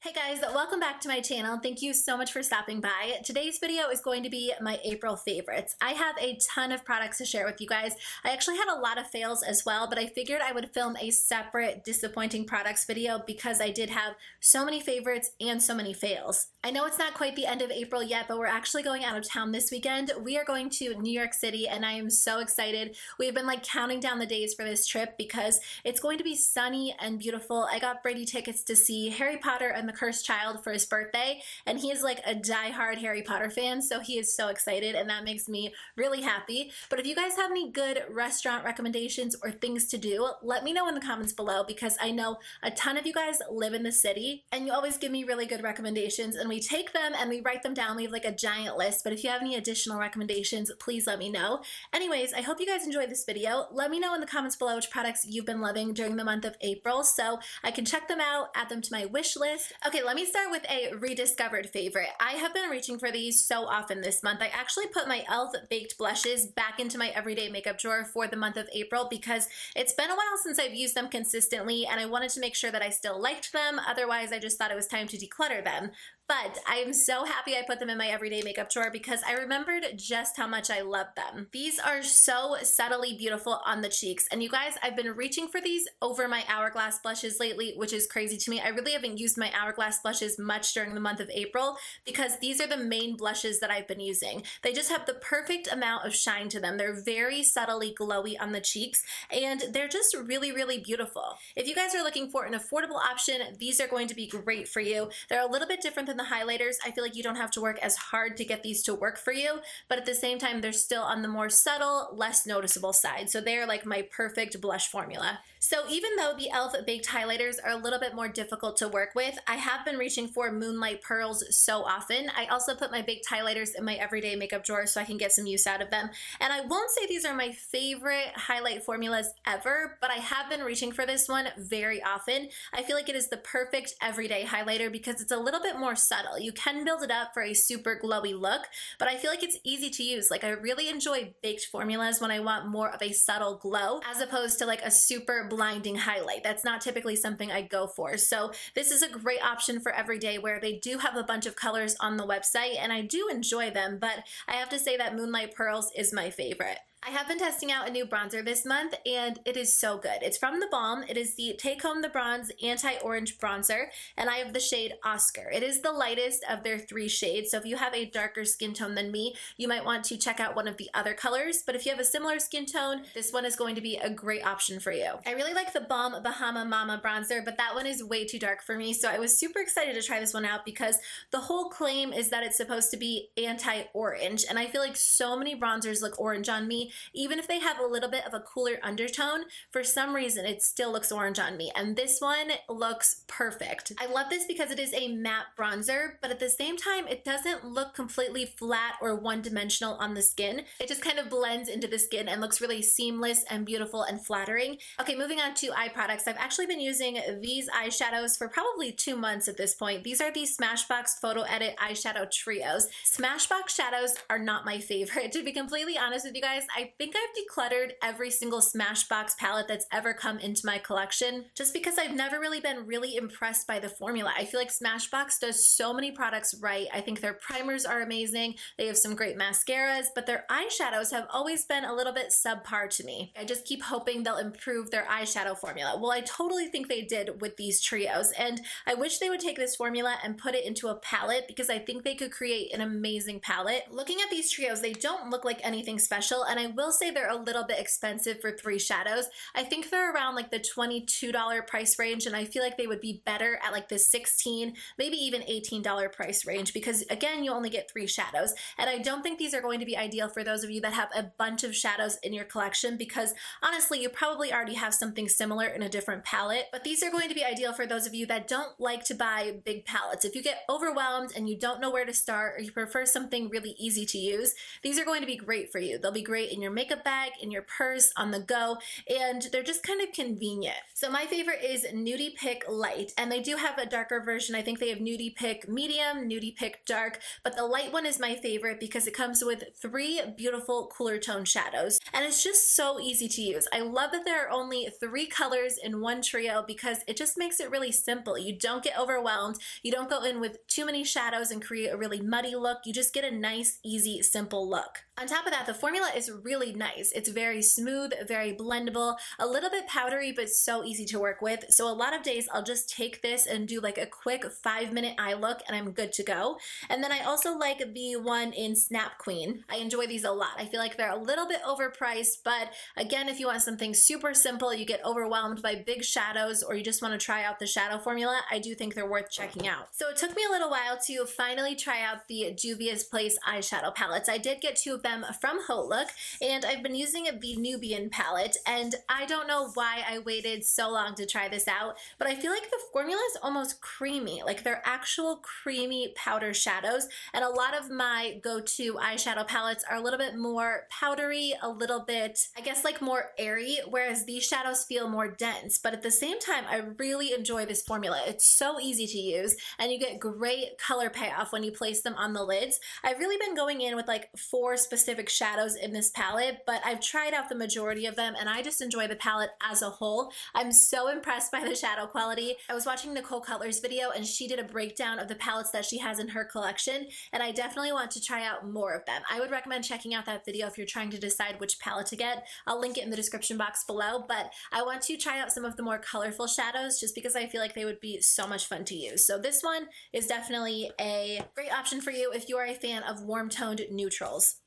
Hey guys, welcome back to my channel. Thank you so much for stopping by. Today's video is going to be my April favorites. I have a ton of products to share with you guys. I actually had a lot of fails as well, but I figured I would film a separate disappointing products video because I did have so many favorites and so many fails. I know it's not quite the end of April yet, but we're actually going out of town this weekend. We are going to New York City and I am so excited. We've been like counting down the days for this trip because it's going to be sunny and beautiful. I got Brady tickets to see Harry Potter and the Cursed Child for his birthday, and he is like a die-hard Harry Potter fan, so he is so excited and that makes me really happy. But if you guys have any good restaurant recommendations or things to do, let me know in the comments below because I know a ton of you guys live in the city and you always give me really good recommendations and we take them and we write them down. We have like a giant list, but if you have any additional recommendations, please let me know. Anyways, I hope you guys enjoyed this video. Let me know in the comments below which products you've been loving during the month of April so I can check them out, add them to my wish list. Okay, let me start with a rediscovered favorite. I have been reaching for these so often this month. I actually put my e.l.f. baked blushes back into my everyday makeup drawer for the month of April because it's been a while since I've used them consistently and I wanted to make sure that I still liked them. Otherwise, I just thought it was time to declutter them. But I am so happy I put them in my everyday makeup drawer because I remembered just how much I love them. These are so subtly beautiful on the cheeks. And you guys, I've been reaching for these over my Hourglass blushes lately, which is crazy to me. I really haven't used my Hourglass blushes much during the month of April because these are the main blushes that I've been using. They just have the perfect amount of shine to them. They're very subtly glowy on the cheeks and they're just really, really beautiful. If you guys are looking for an affordable option, these are going to be great for you. They're a little bit different than the highlighters. I feel like you don't have to work as hard to get these to work for you, but at the same time, they're still on the more subtle, less noticeable side. So they're like my perfect blush formula. So even though the e.l.f. baked highlighters are a little bit more difficult to work with, I have been reaching for Moonlight Pearls so often. I also put my baked highlighters in my everyday makeup drawer so I can get some use out of them. And I won't say these are my favorite highlight formulas ever, but I have been reaching for this one very often. I feel like it is the perfect everyday highlighter because it's a little bit more subtle. You can build it up for a super glowy look, but I feel like it's easy to use. Like I really enjoy baked formulas when I want more of a subtle glow as opposed to like a super blinding highlight. That's not typically something I go for. So this is a great option for everyday where they do have a bunch of colors on the website and I do enjoy them, but I have to say that Moonlight Pearls is my favorite. I have been testing out a new bronzer this month and it is so good. It's from theBalm. It is the Take Home the Bronze Anti-Orange Bronzer and I have the shade Oscar. It is the lightest of their 3 shades, so if you have a darker skin tone than me, you might want to check out one of the other colors, but if you have a similar skin tone, this one is going to be a great option for you. I really like the Balm Bahama Mama bronzer, but that one is way too dark for me, so I was super excited to try this one out because the whole claim is that it's supposed to be anti-orange, and I feel like so many bronzers look orange on me. Even if they have a little bit of a cooler undertone, for some reason it still looks orange on me, and this one looks perfect. I love this because it is a matte bronzer, but at the same time it doesn't look completely flat or one-dimensional on the skin. It just kind of blends into the skin and looks really seamless and beautiful and flattering. Okay, moving on to eye products. I've actually been using these eyeshadows for probably 2 months at this point. These are the Smashbox Photo Edit Eyeshadow Trios. Smashbox shadows are not my favorite. To be completely honest with you guys, I think I've decluttered every single Smashbox palette that's ever come into my collection just because I've never really been really impressed by the formula. I feel like Smashbox does so many products right. I think their primers are amazing. They have some great mascaras, but their eyeshadows have always been a little bit subpar to me. I just keep hoping they'll improve their eyeshadow formula. Well, I totally think they did with these trios, and I wish they would take this formula and put it into a palette because I think they could create an amazing palette. Looking at these trios, they don't look like anything special, and I will say they're a little bit expensive for 3 shadows. I think they're around like the $22 price range, and I feel like they would be better at like the $16, maybe even $18 price range because again, you only get 3 shadows. And I don't think these are going to be ideal for those of you that have a bunch of shadows in your collection because honestly, you probably already have something similar in a different palette, but these are going to be ideal for those of you that don't like to buy big palettes. If you get overwhelmed and you don't know where to start or you prefer something really easy to use, these are going to be great for you. They'll be great in in your makeup bag, in your purse, on the go, and they're just kind of convenient. So my favorite is Nudie Pick Light, and they do have a darker version. I think they have Nudie Pick Medium, Nudie Pick Dark, but the light one is my favorite because it comes with 3 beautiful cooler tone shadows, and it's just so easy to use. I love that there are only 3 colors in one trio because it just makes it really simple. You don't get overwhelmed. You don't go in with too many shadows and create a really muddy look. You just get a nice, easy, simple look. On top of that, the formula is really nice. It's very smooth, very blendable, a little bit powdery, but so easy to work with. So a lot of days I'll just take this and do like a quick 5-minute eye look and I'm good to go. And then I also like the one in Snap Queen. I enjoy these a lot. I feel like they're a little bit overpriced, but again, if you want something super simple, you get overwhelmed by big shadows, or you just want to try out the shadow formula, I do think they're worth checking out. So it took me a little while to finally try out the Juvia's Place eyeshadow palettes. I did get 2 of them from HauteLook, and I've been using the Nubian palette, and I don't know why I waited so long to try this out, but I feel like the formula is almost creamy, like they're actual creamy powder shadows, and a lot of my go-to eyeshadow palettes are a little bit more powdery, a little bit, I guess, like more airy, whereas these shadows feel more dense, but at the same time, I really enjoy this formula. It's so easy to use, and you get great color payoff when you place them on the lids. I've really been going in with like 4 specific shadows in this palette, but I've tried out the majority of them, and I just enjoy the palette as a whole. I'm so impressed by the shadow quality. I was watching Nicole Cutler's video, and she did a breakdown of the palettes that she has in her collection, and I definitely want to try out more of them. I would recommend checking out that video if you're trying to decide which palette to get. I'll link it in the description box below, but I want to try out some of the more colorful shadows just because I feel like they would be so much fun to use. So this one is definitely a great option for you if you are a fan of warm-toned neutrals.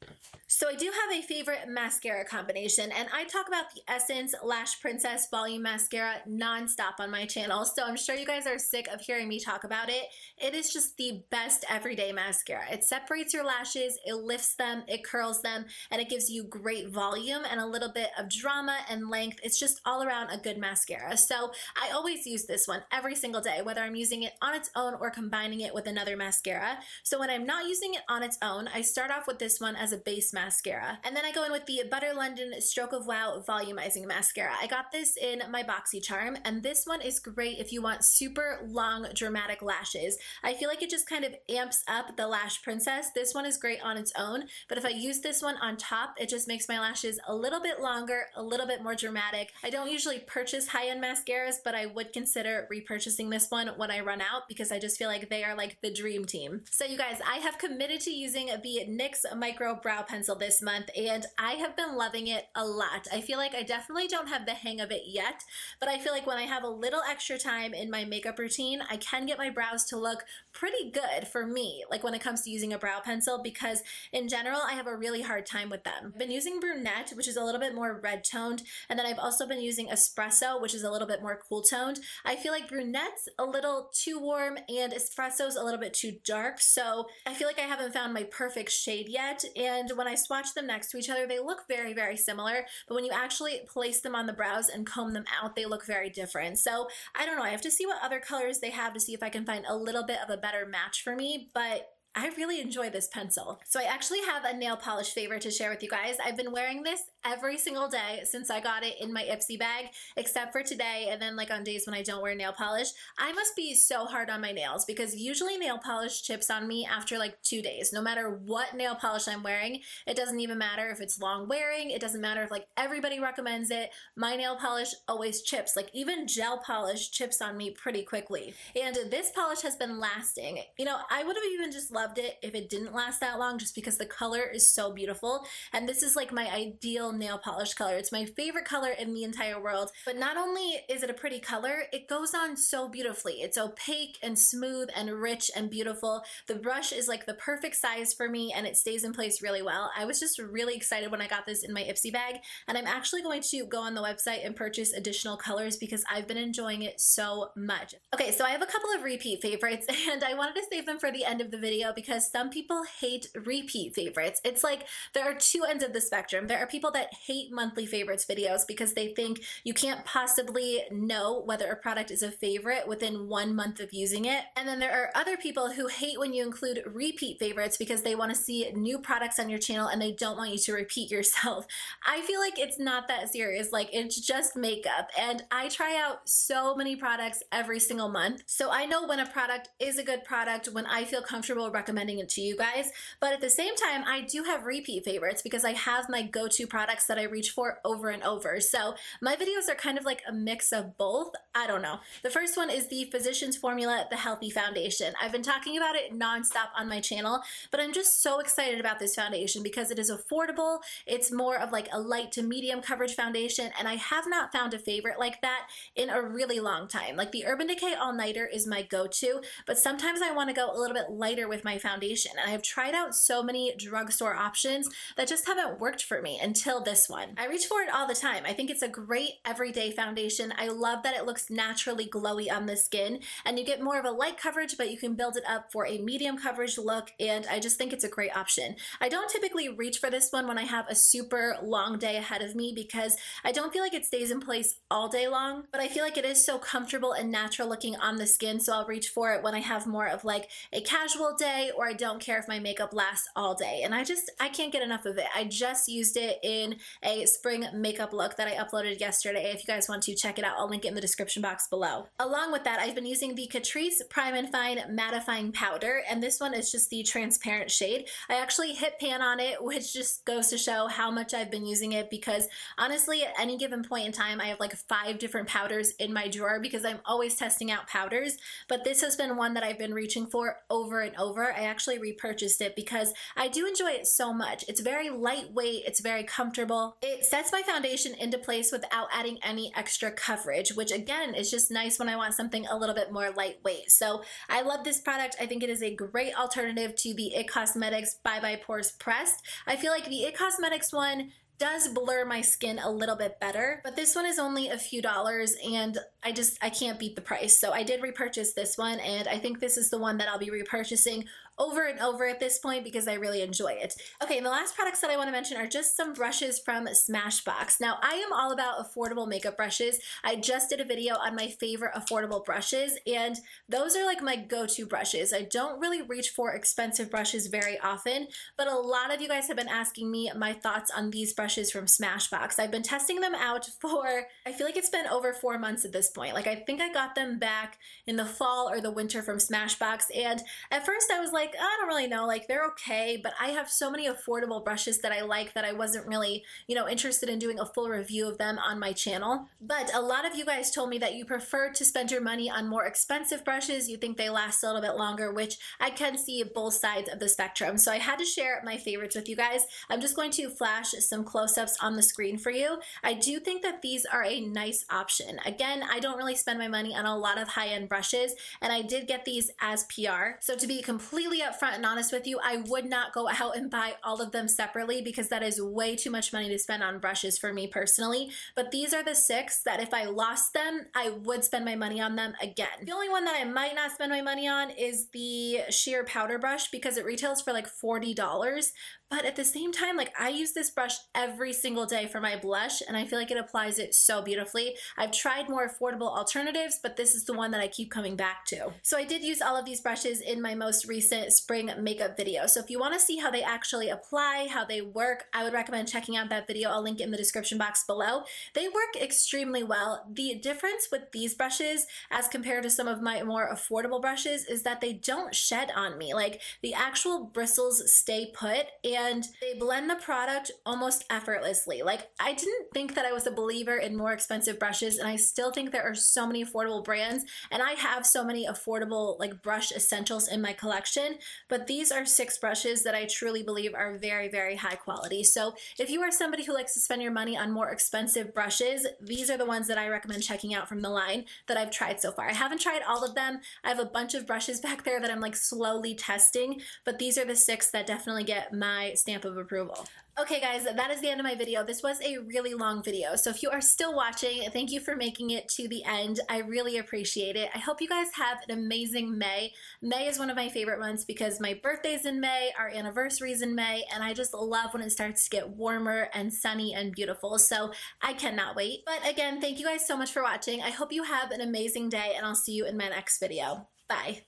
So I do have a favorite mascara combination, and I talk about the Essence Lash Princess Volume Mascara non-stop on my channel, so I'm sure you guys are sick of hearing me talk about it. It is just the best everyday mascara. It separates your lashes, it lifts them, it curls them, and it gives you great volume and a little bit of drama and length. It's just all around a good mascara. So I always use this one every single day, whether I'm using it on its own or combining it with another mascara. So when I'm not using it on its own, I start off with this one as a base mascara, and then I go in with the Butter London Stroke of Wow Volumizing Mascara. I got this in my BoxyCharm, and this one is great if you want super long dramatic lashes. I feel like it just kind of amps up the Lash Princess. This one is great on its own, but if I use this one on top, it just makes my lashes a little bit longer, a little bit more dramatic. I don't usually purchase high-end mascaras, but I would consider repurchasing this one when I run out because I just feel like they are like the dream team. So you guys, I have committed to using the NYX Micro Brow Pencil this month, and I have been loving it a lot. I feel like I definitely don't have the hang of it yet, but I feel like when I have a little extra time in my makeup routine, I can get my brows to look pretty good for me, like when it comes to using a brow pencil, because in general, I have a really hard time with them. I've been using Brunette, which is a little bit more red toned, and then I've also been using Espresso, which is a little bit more cool toned. I feel like Brunette's a little too warm and Espresso's a little bit too dark, so I feel like I haven't found my perfect shade yet, and when I swatch them next to each other, they look very, very similar, but when you actually place them on the brows and comb them out, they look very different. So I don't know, I have to see what other colors they have to see if I can find a little bit of a better match for me, but I really enjoy this pencil. So I actually have a nail polish favor to share with you guys. I've been wearing this every single day since I got it in my Ipsy bag, except for today, and then like on days when I don't wear nail polish. I must be so hard on my nails because usually nail polish chips on me after like 2 days. No matter what nail polish I'm wearing, it doesn't even matter if it's long wearing, it doesn't matter if like everybody recommends it, my nail polish always chips. Like even gel polish chips on me pretty quickly. And this polish has been lasting. You know, I would have even just loved it if it didn't last that long just because the color is so beautiful, and this is like my ideal nail polish color. It's my favorite color in the entire world, but not only is it a pretty color, it goes on so beautifully. It's opaque and smooth and rich and beautiful. The brush is like the perfect size for me and it stays in place really well. I was just really excited when I got this in my Ipsy bag, and I'm actually going to go on the website and purchase additional colors because I've been enjoying it so much. Okay, so I have a couple of repeat favorites and I wanted to save them for the end of the video video because some people hate repeat favorites. It's like there are two ends of the spectrum. There are people that hate monthly favorites videos because they think you can't possibly know whether a product is a favorite within 1 month of using it. And then there are other people who hate when you include repeat favorites because they want to see new products on your channel and they don't want you to repeat yourself. I feel like it's not that serious. Like, it's just makeup, and I try out so many products every single month. So I know when a product is a good product when I feel comfortable recommending it to you guys. But at the same time, I do have repeat favorites because I have my go-to products that I reach for over and over. So my videos are kind of like a mix of both. I don't know. The first one is the Physicians Formula, the Healthy Foundation. I've been talking about it nonstop on my channel, but I'm just so excited about this foundation because it is affordable. It's more of like a light to medium coverage foundation, and I have not found a favorite like that in a really long time. Like the Urban Decay All Nighter is my go-to, but sometimes I want to go a little bit lighter with my foundation, and I have tried out so many drugstore options that just haven't worked for me until this one. I reach for it all the time. I think it's a great everyday foundation. I love that it looks naturally glowy on the skin, and you get more of a light coverage, but you can build it up for a medium coverage look, and I just think it's a great option. I don't typically reach for this one when I have a super long day ahead of me because I don't feel like it stays in place all day long, but I feel like it is so comfortable and natural looking on the skin, so I'll reach for it when I have more of like a casual day, or I don't care if my makeup lasts all day, and I can't get enough of it. I just used it in a spring makeup look that I uploaded yesterday. If you guys want to check it out, I'll link it in the description box below. Along with that, I've been using the Catrice Prime and Fine Mattifying Powder, and this one is just the transparent shade. I actually hit pan on it, which just goes to show how much I've been using it because honestly, at any given point in time, I have like 5 different powders in my drawer because I'm always testing out powders, but this has been one that I've been reaching for over and over. I actually repurchased it because I do enjoy it so much. It's very lightweight, it's very comfortable. It sets my foundation into place without adding any extra coverage, which again is just nice when I want something a little bit more lightweight. So I love this product. I think it is a great alternative to the IT Cosmetics Bye Bye Pores Pressed. I feel like the IT Cosmetics one does blur my skin a little bit better, but this one is only a few dollars and I can't beat the price. So I did repurchase this one, and I think this is the one that I'll be repurchasing over and over at this point because I really enjoy it. Okay, and the last products that I want to mention are just some brushes from Smashbox. Now, I am all about affordable makeup brushes. I just did a video on my favorite affordable brushes, and those are like my go-to brushes. I don't really reach for expensive brushes very often, but a lot of you guys have been asking me my thoughts on these brushes from Smashbox. I've been testing them out for, I feel like it's been over 4 months at this point. Like, I think I got them back in the fall or the winter from Smashbox, and at first I was like, I don't really know, like they're okay, but I have so many affordable brushes that I like that I wasn't really, interested in doing a full review of them on my channel. But a lot of you guys told me that you prefer to spend your money on more expensive brushes. You think they last a little bit longer, which I can see both sides of the spectrum. So I had to share my favorites with you guys. I'm just going to flash some close-ups on the screen for you. I do think that these are a nice option. Again, I don't really spend my money on a lot of high-end brushes, and I did get these as PR. So to be completely upfront and honest with you, I would not go out and buy all of them separately because that is way too much money to spend on brushes for me personally. But these are the 6 that if I lost them, I would spend my money on them again. The only one that I might not spend my money on is the sheer powder brush because it retails for like $40. But at the same time, like I use this brush every single day for my blush, and I feel like it applies it so beautifully. I've tried more affordable alternatives, but this is the one that I keep coming back to. So I did use all of these brushes in my most recent spring makeup video. So if you want to see how they actually apply, how they work, I would recommend checking out that video. I'll link it in the description box below. They work extremely well. The difference with these brushes as compared to some of my more affordable brushes is that they don't shed on me. Like the actual bristles stay put, and they blend the product almost effortlessly. Like I didn't think that I was a believer in more expensive brushes, and I still think there are so many affordable brands, and I have so many affordable like brush essentials in my collection, but these are 6 brushes that I truly believe are very, very high quality. So if you are somebody who likes to spend your money on more expensive brushes, these are the ones that I recommend checking out from the line that I've tried so far. I haven't tried all of them. I have a bunch of brushes back there that I'm like slowly testing, but these are the 6 that definitely get my stamp of approval. Okay guys, that is the end of my video. This was a really long video, so if you are still watching, thank you for making it to the end. I really appreciate it. I hope you guys have an amazing May. May is one of my favorite months because my birthday's in May, our anniversary's in May, and I just love when it starts to get warmer and sunny and beautiful, so I cannot wait. But again, thank you guys so much for watching. I hope you have an amazing day, and I'll see you in my next video. Bye.